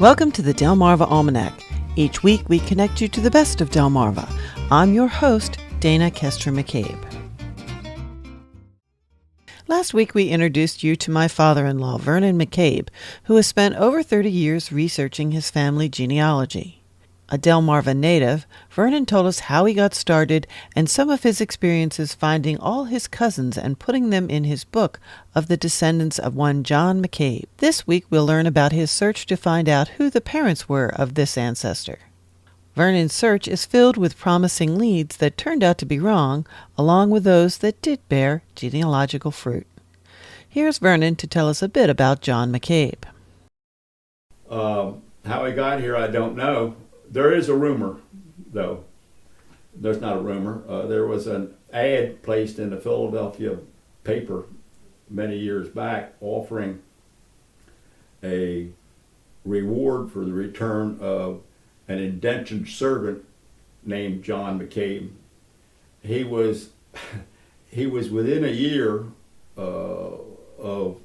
Welcome to the Delmarva Almanac. Each week we connect you to the best of Delmarva. I'm your host, Dana Kester McCabe. Last week we introduced you to my father-in-law, Vernon McCabe, who has spent over 30 years researching his family genealogy. A Delmarva native, Vernon told us how he got started and some of his experiences finding all his cousins and putting them in his book of the descendants of one John McCabe. This week we'll learn about his search to find out who the parents were of this ancestor. Vernon's search is filled with promising leads that turned out to be wrong, along with those that did bear genealogical fruit. Here's Vernon to tell us a bit about John McCabe. How he got here, I don't know. There is a rumor, though. There's not a rumor. There was an ad placed in the Philadelphia paper many years back offering a reward for the return of an indentured servant named John McCabe. He was within a year of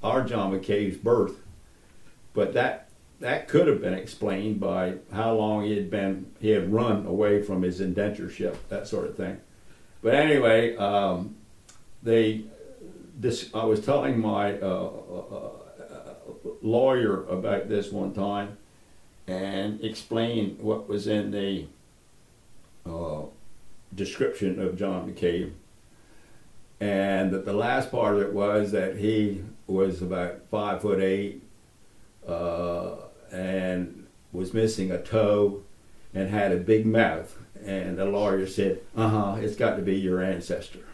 our John McCabe's birth, but that could have been explained by how long he had run away from his indentureship, that sort of thing. But anyway, I was telling my lawyer about this one time and explained what was in the description of John McCabe, and that the last part of it was that he was about 5'8", and was missing a toe and had a big mouth. And the lawyer said, it's got to be your ancestor.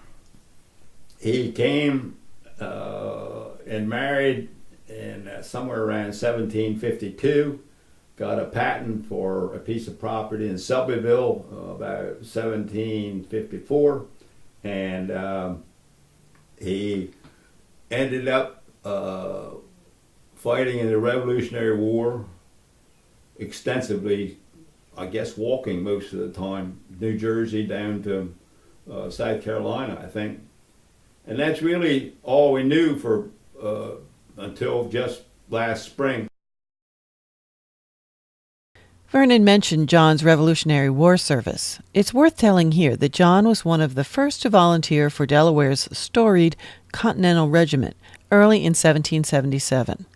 He came and married in somewhere around 1752, got a patent for a piece of property in Selbyville about 1754, and he ended up fighting in the Revolutionary War extensively, I guess walking most of the time, New Jersey down to South Carolina, I think. And that's really all we knew for until just last spring. Vernon mentioned John's Revolutionary War service. It's worth telling here that John was one of the first to volunteer for Delaware's storied Continental Regiment early in 1777.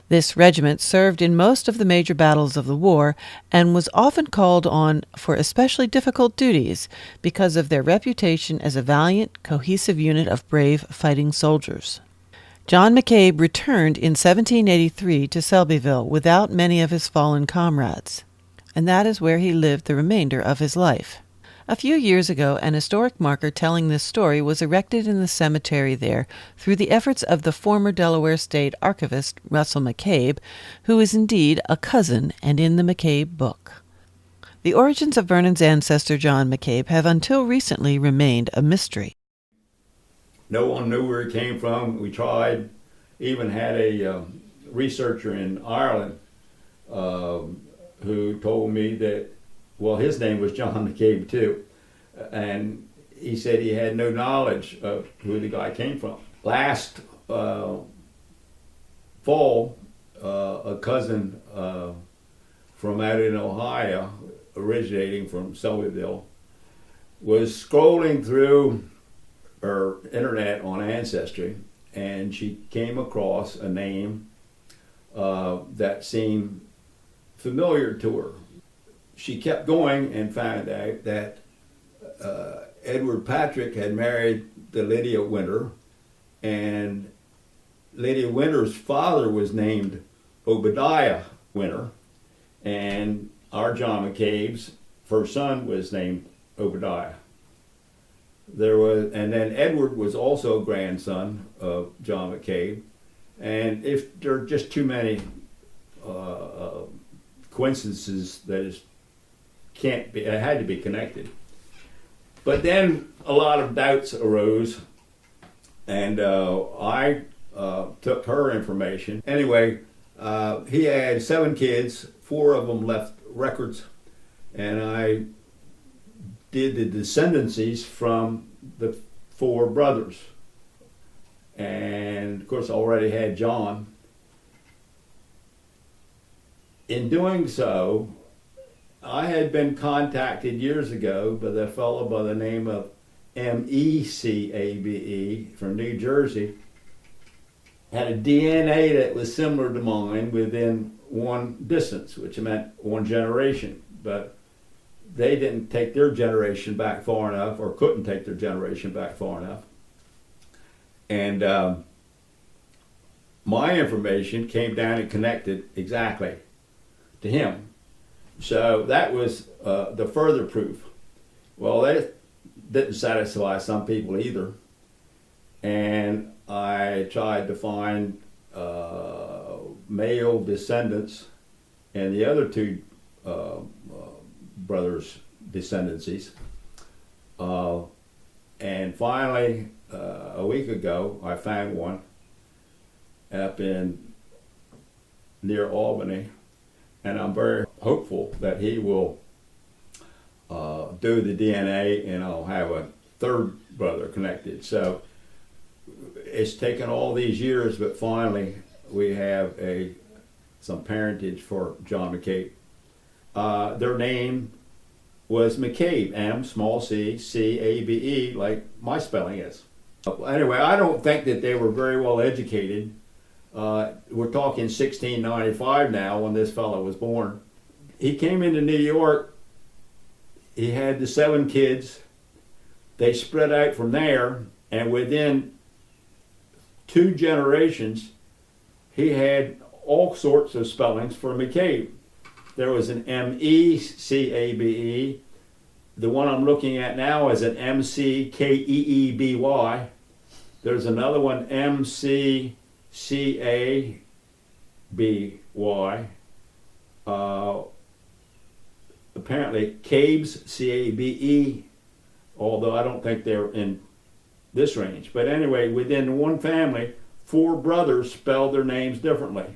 This regiment served in most of the major battles of the war and was often called on for especially difficult duties because of their reputation as a valiant, cohesive unit of brave fighting soldiers. John McCabe returned in 1783 to Selbyville without many of his fallen comrades, and that is where he lived the remainder of his life. A few years ago, an historic marker telling this story was erected in the cemetery there through the efforts of the former Delaware State archivist Russell McCabe, who is indeed a cousin and in the McCabe book. The origins of Vernon's ancestor John McCabe have until recently remained a mystery. No one knew where he came from. We tried, even had a researcher in Ireland who told me that, well, his name was John McCabe too, and he said he had no knowledge of who the guy came from. Last fall, a cousin from out in Ohio, originating from Selbyville, was scrolling through her internet on Ancestry, and she came across a name that seemed familiar to her. She kept going and found out that Edward Patrick had married the Lydia Winter, and Lydia Winter's father was named Obadiah Winter, and our John McCabe's first son was named Obadiah. And then Edward was also a grandson of John McCabe, and if there are just too many coincidences that can't be, it had to be connected. But then a lot of doubts arose, and I took her information. Anyway, he had 7 kids, 4 of them left records, and I did the descendancies from the 4 brothers. And of course I already had John. in doing so, I had been contacted years ago by a fellow by the name of McCabe from New Jersey. Had a DNA that was similar to mine within one distance, which meant one generation. But they didn't take their generation back far enough, or couldn't take their generation back far enough. And my information came down and connected exactly to him. So that was the further proof. Well, that didn't satisfy some people either. And I tried to find male descendants and the other two brothers' descendancies. And finally, a week ago, I found one up near Albany. And I'm very hopeful that he will do the DNA, and I'll have a third brother connected. So it's taken all these years, but finally we have some parentage for John McCabe. Their name was McCabe, M small c, C-A-B-E, like my spelling is. Anyway, I don't think that they were very well educated. We're talking 1695 now when this fellow was born. He came into New York. He had the 7 kids. They spread out from there, and within 2 generations, he had all sorts of spellings for McCabe. There was an M-E-C-A-B-E. The one I'm looking at now is an M-C-K-E-E-B-Y. There's another one, M-C-A-B-Y. Apparently Cabe's, C-A-B-E, although I don't think they're in this range. But anyway, within one family, 4 brothers spelled their names differently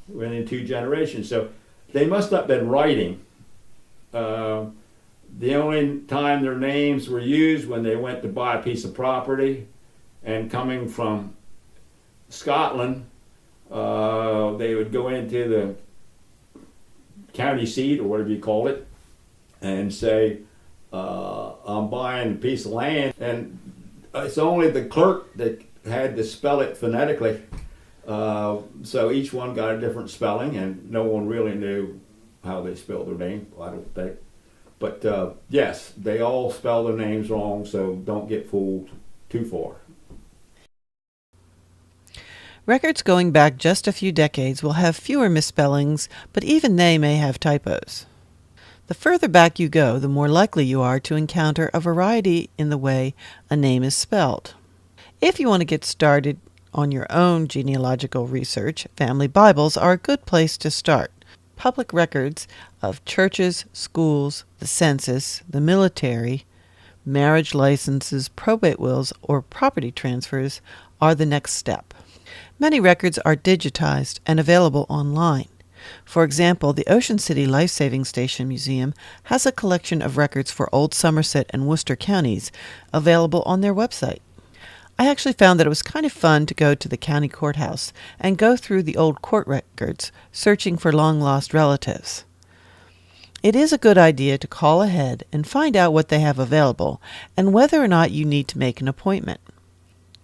within 2 generations. So they must have been writing. The only time their names were used when they went to buy a piece of property, and coming from Scotland, they would go into the county seat, or whatever you call it, and say, I'm buying a piece of land. And it's only the clerk that had to spell it phonetically. So each one got a different spelling, and no one really knew how they spelled their name, I don't think. But yes, they all spell their names wrong, so don't get fooled too far. Records going back just a few decades will have fewer misspellings, but even they may have typos. The further back you go, the more likely you are to encounter a variety in the way a name is spelled. If you want to get started on your own genealogical research, family Bibles are a good place to start. Public records of churches, schools, the census, the military, marriage licenses, probate wills, or property transfers are the next step. Many records are digitized and available online. For example, the Ocean City Life Saving Station Museum has a collection of records for old Somerset and Worcester counties available on their website. I actually found that it was kind of fun to go to the county courthouse and go through the old court records, searching for long-lost relatives. It is a good idea to call ahead and find out what they have available and whether or not you need to make an appointment.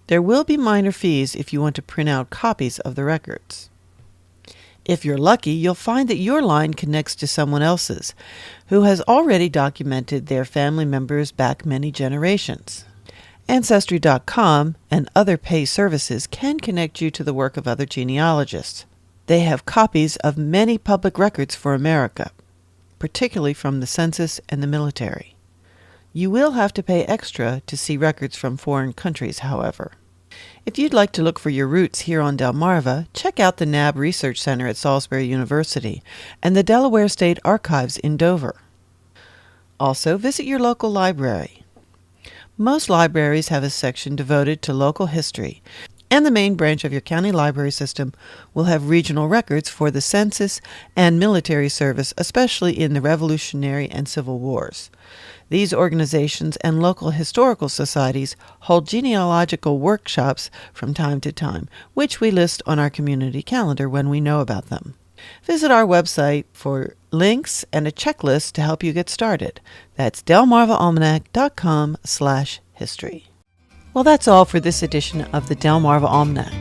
There will be minor fees if you want to print out copies of the records. If you're lucky, you'll find that your line connects to someone else's, who has already documented their family members back many generations. Ancestry.com and other pay services can connect you to the work of other genealogists. They have copies of many public records for America, particularly from the census and the military. You will have to pay extra to see records from foreign countries, however. If you'd like to look for your roots here on Delmarva, check out the NAB Research Center at Salisbury University and the Delaware State Archives in Dover. Also, visit your local library. Most libraries have a section devoted to local history, and the main branch of your county library system will have regional records for the census and military service, especially in the Revolutionary and Civil Wars. These organizations and local historical societies hold genealogical workshops from time to time, which we list on our community calendar when we know about them. Visit our website for links and a checklist to help you get started. That's delmarvaalmanac.com/history. Well, that's all for this edition of the Delmarva Almanac.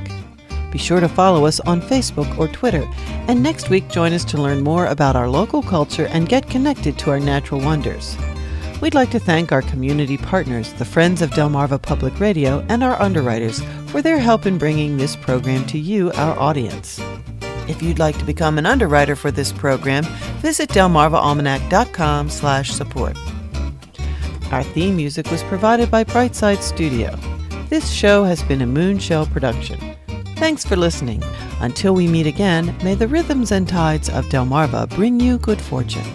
Be sure to follow us on Facebook or Twitter, and next week join us to learn more about our local culture and get connected to our natural wonders. We'd like to thank our community partners, the Friends of Delmarva Public Radio, and our underwriters for their help in bringing this program to you, our audience. If you'd like to become an underwriter for this program, visit delmarvaalmanac.com/support. Our theme music was provided by Brightside Studio. This show has been a Moonshell production. Thanks for listening. Until we meet again, may the rhythms and tides of Delmarva bring you good fortune.